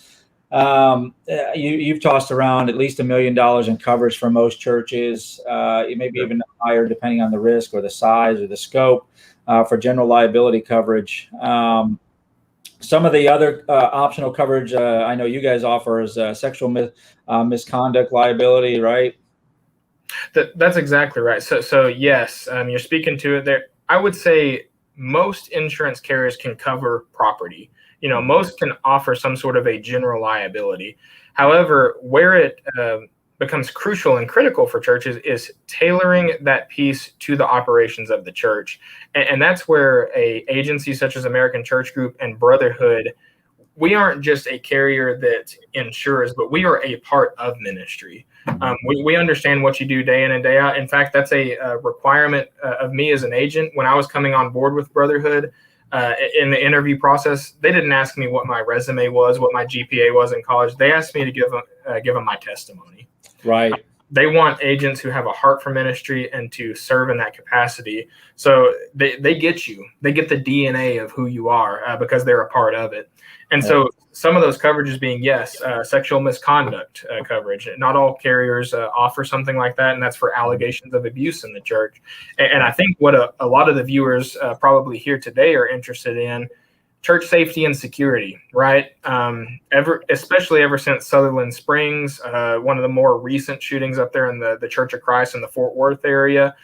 You've tossed around at least $1 million in coverage for most churches, maybe even higher depending on the risk or the size or the scope for general liability coverage. Some of the other optional coverage I know you guys offer is sexual misconduct liability, right? That's exactly right. So yes, you're speaking to it there. I would say most insurance carriers can cover property. You know, most can offer some sort of a general liability. However, where it becomes crucial and critical for churches is tailoring that piece to the operations of the church. And that's where a agency such as American Church Group and Brotherhood, we aren't just a carrier that insures, but we are a part of ministry. We understand what you do day in and day out. In fact, that's a requirement of me as an agent. When I was coming on board with Brotherhood, in the interview process, they didn't ask me what my resume was, what my GPA was in college. They asked me to give them my testimony. Right. they want agents who have a heart for ministry and to serve in that capacity. So they get you. They get the DNA of who you are because they're a part of it. And so some of those coverages being, yes, sexual misconduct coverage. Not all carriers offer something like that, and that's for allegations of abuse in the church. And I think what a lot of the viewers probably here today are interested in, church safety and security, right? Especially ever since Sutherland Springs, one of the more recent shootings up there in the Church of Christ in the Fort Worth area.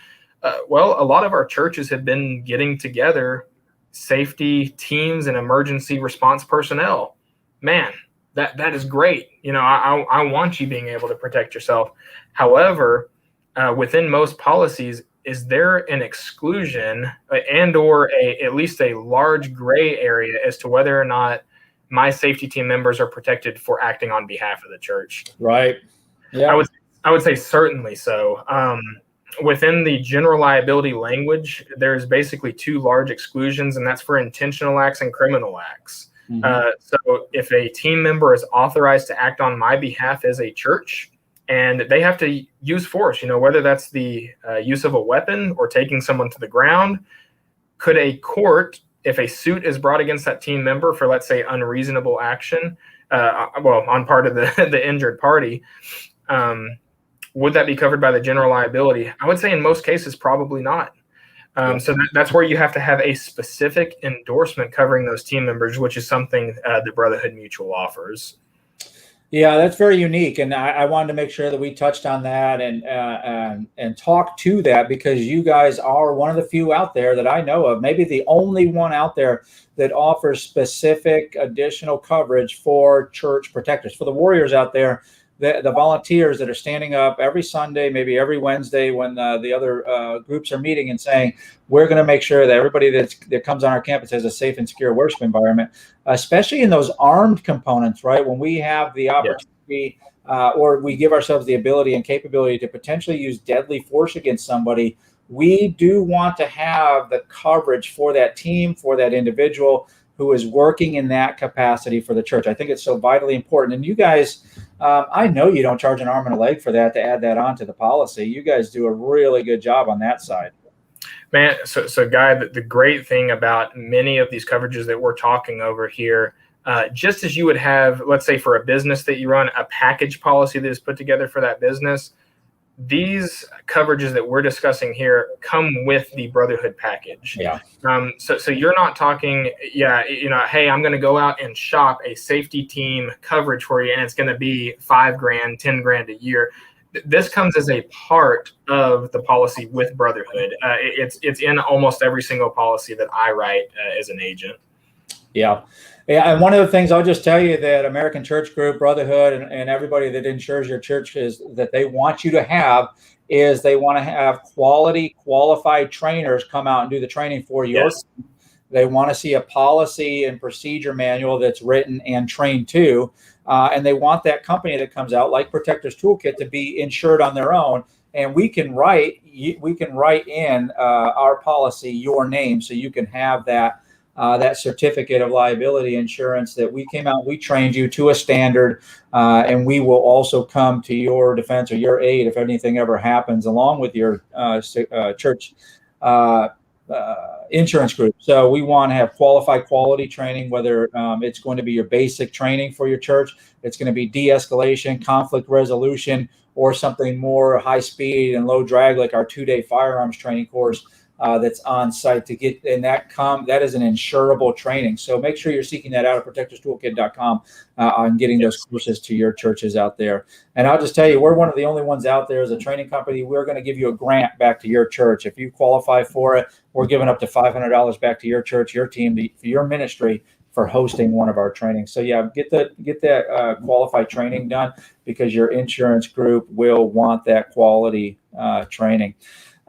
Well, a lot of our churches have been getting together safety teams and emergency response personnel. Man, that is great. You know, I want you being able to protect yourself. However, within most policies, is there an exclusion and or at least a large gray area as to whether or not my safety team members are protected for acting on behalf of the church? Right. Yeah. I would say certainly so. Within the general liability language, there's basically two large exclusions, and that's for intentional acts and criminal acts. Mm-hmm. So if a team member is authorized to act on my behalf as a church, and they have to use force, you know, whether that's the use of a weapon or taking someone to the ground, could a court, if a suit is brought against that team member for, let's say, unreasonable action, on part of the injured party, would that be covered by the general liability? I would say in most cases, probably not. So that's where you have to have a specific endorsement covering those team members, which is something the Brotherhood Mutual offers. Yeah, that's very unique, and I wanted to make sure that we touched on that and talk to that, because you guys are one of the few out there that I know of, maybe the only one out there that offers specific additional coverage for church protectors, for the warriors out there, the volunteers that are standing up every Sunday, maybe every Wednesday when the other groups are meeting and saying, we're going to make sure that everybody that comes on our campus has a safe and secure worship environment, especially in those armed components, right? When we have the opportunity or we give ourselves the ability and capability to potentially use deadly force against somebody, we do want to have the coverage for that team, for that individual who is working in that capacity for the church. I think it's so vitally important. And you guys, I know you don't charge an arm and a leg for that, to add that onto the policy. You guys do a really good job on that side. Man, so Guy, the great thing about many of these coverages that we're talking over here, just as you would have, let's say for a business that you run, a package policy that is put together for that business, these coverages that we're discussing here come with the Brotherhood package. Yeah. So you're not talking, hey, I'm going to go out and shop a safety team coverage for you, and it's going to be $5,000, $10,000 a year. This comes as a part of the policy with Brotherhood. It's in almost every single policy that I write as an agent. Yeah. Yeah, and one of the things I'll just tell you that American Church Group, Brotherhood, and everybody that insures your church is that they want you to have is they want to have quality, qualified trainers come out and do the training for you. Yes. They want to see a policy and procedure manual that's written and trained to, and they want that company that comes out, like Protectors Toolkit, to be insured on their own. And we can write in our policy your name, so you can have that certificate of liability insurance that we came out, we trained you to a standard, and we will also come to your defense or your aid if anything ever happens, along with your church insurance group. So we want to have qualified quality training, whether it's going to be your basic training for your church, it's going to be de-escalation, conflict resolution, or something more high speed and low drag like our 2-day firearms training course. That's on site to get, and that is an insurable training. So make sure you're seeking that out at protectorstoolkit.com on getting those courses to your churches out there. And I'll just tell you, we're one of the only ones out there as a training company. We're going to give you a grant back to your church. If you qualify for it, we're giving up to $500 back to your church, your team, for your ministry for hosting one of our trainings. So yeah, get that qualified training done, because your insurance group will want that quality training.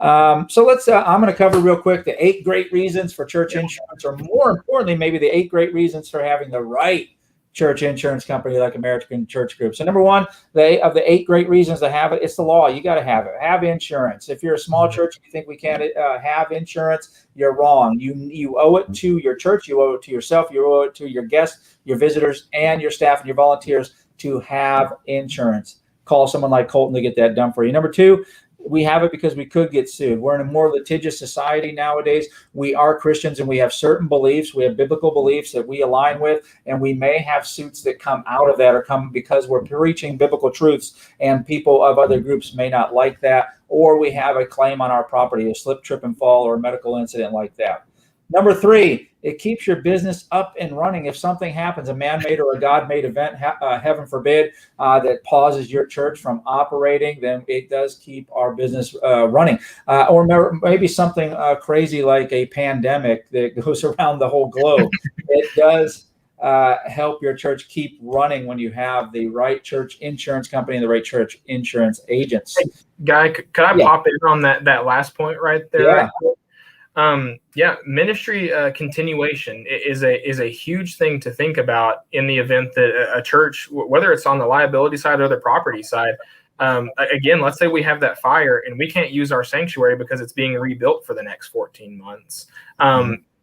So let's, I'm going to cover real quick the 8 great reasons for church insurance, or more importantly, maybe the 8 great reasons for having the right church insurance company like American Church Group. So number 1, of the 8 great reasons to have it, it's the law. You got to have it. Have insurance. If you're a small church and you think we can't have insurance, you're wrong. You owe it to your church. You owe it to yourself. You owe it to your guests, your visitors, and your staff and your volunteers to have insurance. call someone like Colton to get that done for you. Number two, we have it because we could get sued. We're in a more litigious society nowadays. We are Christians and we have certain beliefs. We have biblical beliefs that we align with, and we may have suits that come out of that or come because we're preaching biblical truths, and people of other groups may not like that, or we have a claim on our property, a slip, trip, and fall, or a medical incident like that. Number three, it keeps your business up and running. If something happens, a man-made or a God-made event, heaven forbid, that pauses your church from operating, then it does keep our business running. Or maybe something crazy like a pandemic that goes around the whole globe. It does help your church keep running when you have the right church insurance company and the right church insurance agents. Hey, Guy, could I pop in on that last point right there? Yeah. Right? Ministry continuation is a huge thing to think about in the event that a church, whether it's on the liability side or the property side, again, let's say we have that fire and we can't use our sanctuary because it's being rebuilt for the next 14 months.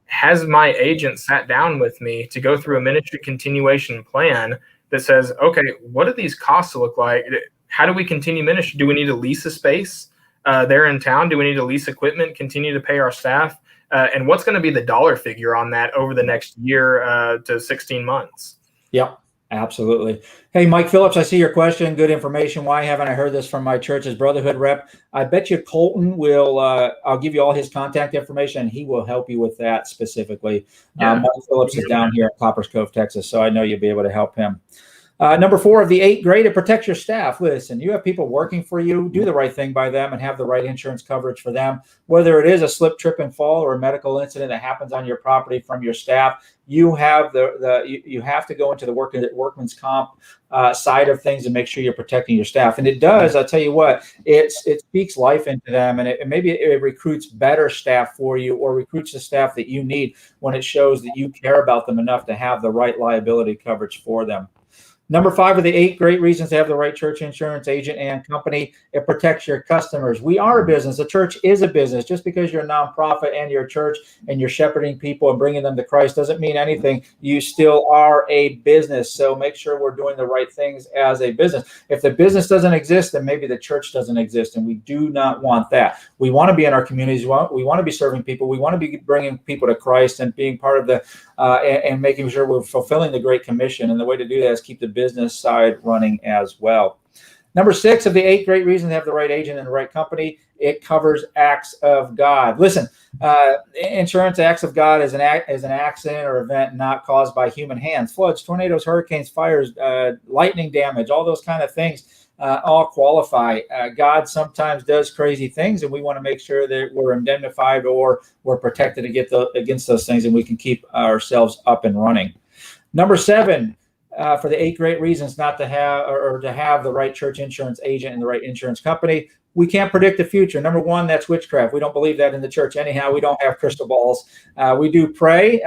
Has my agent sat down with me to go through a ministry continuation plan that says, okay, what do these costs look like? How do we continue ministry? Do we need to lease a space there in town? Do we need to lease equipment, continue to pay our staff? And what's going to be the dollar figure on that over the next year to 16 months? Yep, absolutely. Hey, Mike Phillips, I see your question. Good information. Why haven't I heard this from my church's Brotherhood rep? I bet you Colton will, I'll give you all his contact information, and he will help you with that specifically. Yeah. Mike Phillips is down here in Coppers Cove, Texas, so I know you'll be able to help him. Number 4 of the 8, great, it protects your staff. Listen, you have people working for you, do the right thing by them and have the right insurance coverage for them. Whether it is a slip, trip, and fall or a medical incident that happens on your property from your staff, you have you have to go into the workman's comp side of things and make sure you're protecting your staff. And it does, I'll tell you what, it speaks life into them, and maybe it recruits better staff for you, or recruits the staff that you need when it shows that you care about them enough to have the right liability coverage for them. Number 5 of the 8 great reasons to have the right church insurance agent and company, it protects your customers. We are a business. The church is a business. Just because you're a nonprofit and you're a church and you're shepherding people and bringing them to Christ doesn't mean anything. You still are a business. So make sure we're doing the right things as a business. If the business doesn't exist, then maybe the church doesn't exist. And we do not want that. We want to be in our communities. We want to be serving people. We want to be bringing people to Christ and being part of the, and making sure we're fulfilling the Great Commission. And the way to do that is keep the business side running as well. Number 6 of the 8 great reasons to have the right agent and the right company, it covers acts of God. Listen, insurance acts of God is an accident or event not caused by human hands. Floods, tornadoes, hurricanes, fires, lightning damage, all those kind of things all qualify. God sometimes does crazy things, and we want to make sure that we're indemnified or we're protected against those things, and we can keep ourselves up and running. Number 7, for the 8 great reasons not to have or to have the right church insurance agent and the right insurance company. We can't predict the future. Number 1, that's witchcraft. We don't believe that in the church anyhow. We don't have crystal balls. We do pray.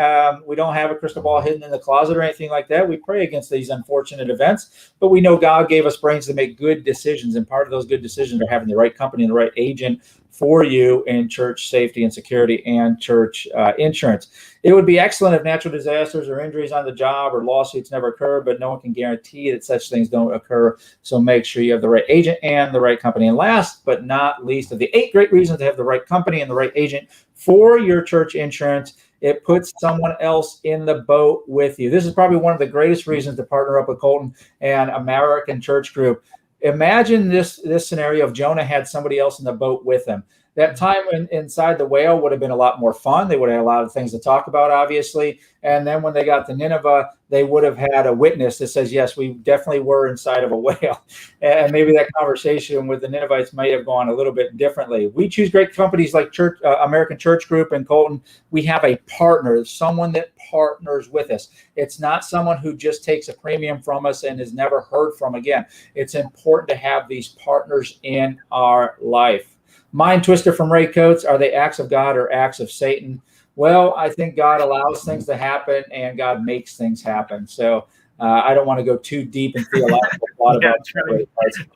We don't have a crystal ball hidden in the closet or anything like that. We pray against these unfortunate events, but we know God gave us brains to make good decisions, and part of those good decisions are having the right company and the right agent for you in church safety and security and church insurance. It would be excellent if natural disasters or injuries on the job or lawsuits never occur, but no one can guarantee that such things don't occur. So make sure you have the right agent and the right company. And last but not least of the 8 great reasons to have the right company and the right agent for your church insurance, it puts someone else in the boat with you. This is probably one of the greatest reasons to partner up with Colton and American Church Group. Imagine this scenario if Jonah had somebody else in the boat with him. That time inside the whale would have been a lot more fun. They would have had a lot of things to talk about, obviously. And then when they got to Nineveh, they would have had a witness that says, yes, we definitely were inside of a whale. And maybe that conversation with the Ninevites might have gone a little bit differently. We choose great companies like American Church Group and Colton. We have a partner, someone that partners with us. It's not someone who just takes a premium from us and is never heard from again. It's important to have these partners in our life. Mind twister from Ray Coates, are they acts of God or acts of Satan? Well, I think God allows things to happen and God makes things happen. So I don't want to go too deep in theological thought about trying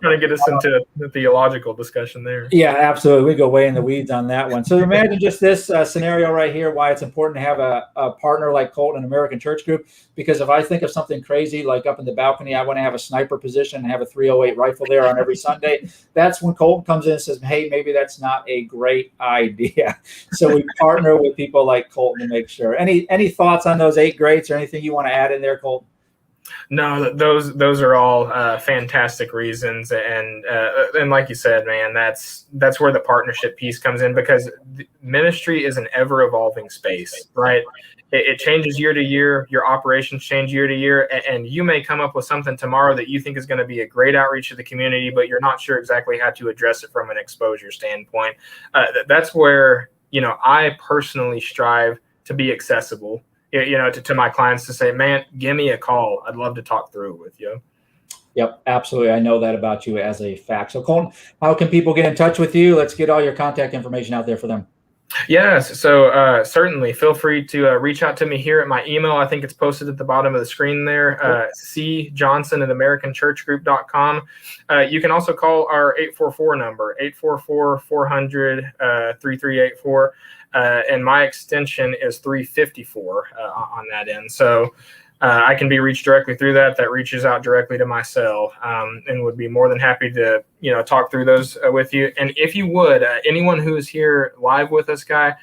to get us into the theological discussion there. Yeah, absolutely. We go way in the weeds on that one. So imagine just this scenario right here, why it's important to have a partner like Colton, an American Church Group, because if I think of something crazy, like up in the balcony, I want to have a sniper position and have a 308 rifle there on every Sunday. That's when Colton comes in and says, hey, maybe that's not a great idea. So we partner with people like Colton to make sure. Any thoughts on those 8 greats or anything you want to add in there, Colton? No, those are all fantastic reasons, and like you said, man, that's where the partnership piece comes in, because ministry is an ever evolving space, right? It changes year to year. Your operations change year to year, and you may come up with something tomorrow that you think is going to be a great outreach to the community, but you're not sure exactly how to address it from an exposure standpoint. That's where I personally strive to be accessible. To my clients, to say, man, give me a call. I'd love to talk through it with you. Yep, absolutely. I know that about you as a fact. So Colton, how can people get in touch with you? Let's get all your contact information out there for them. Yes. So certainly feel free to reach out to me here at my email. I think it's posted at the bottom of the screen there, cjohnson@americanchurchgroup.com. You can also call our 844 number, 844-400-3384. And my extension is 354 on that end. So I can be reached directly through that. That reaches out directly to my cell, and would be more than happy to talk through those with you. And if you would, anyone who is here live with us, Guy,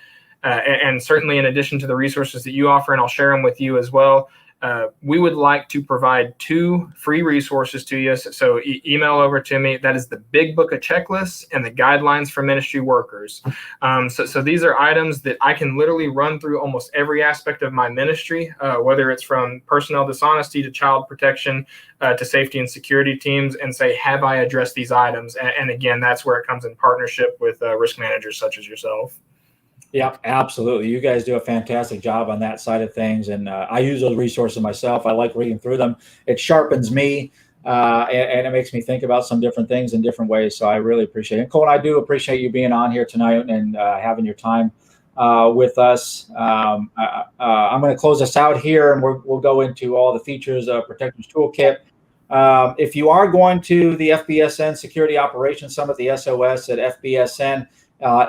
and certainly in addition to the resources that you offer, and I'll share them with you as well, we would like to provide 2 free resources to you. So email over to me. That is the Big Book of Checklists and the Guidelines for Ministry Workers. So these are items that I can literally run through almost every aspect of my ministry, whether it's from personnel dishonesty to child protection to safety and security teams, and say, have I addressed these items? And again, that's where it comes in partnership with risk managers such as yourself. Yeah, absolutely. You guys do a fantastic job on that side of things. And I use those resources myself. I like reading through them. It sharpens me and it makes me think about some different things in different ways. So I really appreciate it. And Colton, I do appreciate you being on here tonight and having your time with us. I'm going to close us out here, and we'll go into all the features of Protectors Toolkit. If you are going to the FBSN Security Operations Summit, the SOS at FBSN,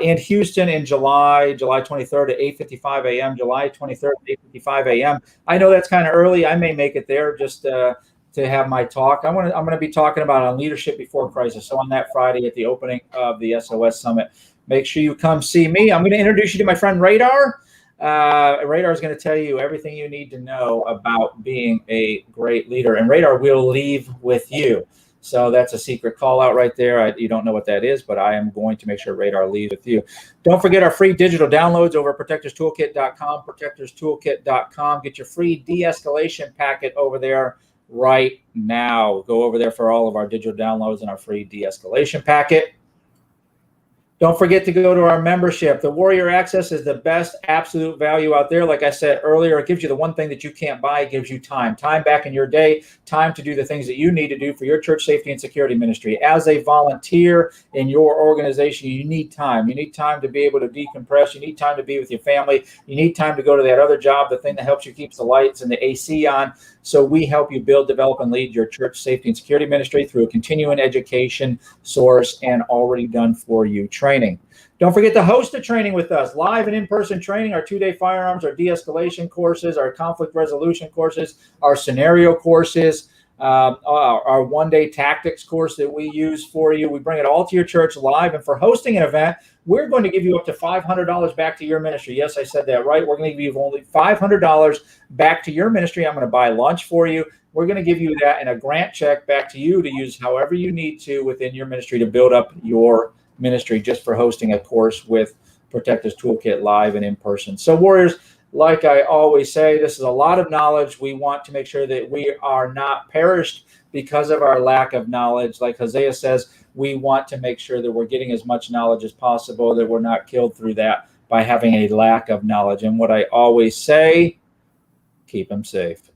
in Houston in July 23rd at 8:55 a.m., July 23rd at 8:55 a.m. I know that's kind of early. I may make it there just to have my talk. I'm going to be talking about on leadership before crisis. So on that Friday at the opening of the SOS Summit, make sure you come see me. I'm going to introduce you to my friend Radar. Radar is going to tell you everything you need to know about being a great leader, and Radar will leave with you. So that's a secret call out right there. You don't know what that is, but I am going to make sure Radar leaves with you. Don't forget our free digital downloads over at protectorstoolkit.com, protectorstoolkit.com. Get your free de-escalation packet over there right now. Go over there for all of our digital downloads and our free de-escalation packet. Don't forget to go to our membership. The Warrior Access is the best absolute value out there. Like I said earlier, it gives you the one thing that you can't buy. It gives you time back in your day, time to do the things that you need to do for your church safety and security ministry. As a volunteer in your organization, you need time. You need time to be able to decompress. You need time to be with your family. You need time to go to that other job, the thing that helps you keep the lights and the AC on. So we help you build, develop, and lead your church safety and security ministry through a continuing education source and already done for you training. Don't forget to host a training with us, live and in-person training, our 2-day firearms, our de-escalation courses, our conflict resolution courses, our scenario courses, our 1-day tactics course that we use for you. We bring it all to your church live. And for hosting an event, we're going to give you up to $500 back to your ministry. Yes, I said that right. We're going to give you only $500 back to your ministry. I'm going to buy lunch for you. We're going to give you that in a grant check back to you to use however you need to within your ministry to build up your ministry, just for hosting a course with Protectors Toolkit live and in person. So Warriors, like I always say, this is a lot of knowledge. We want to make sure that we are not perished because of our lack of knowledge. Like Hosea says, we want to make sure that we're getting as much knowledge as possible, that we're not killed through that by having a lack of knowledge. And what I always say, keep them safe.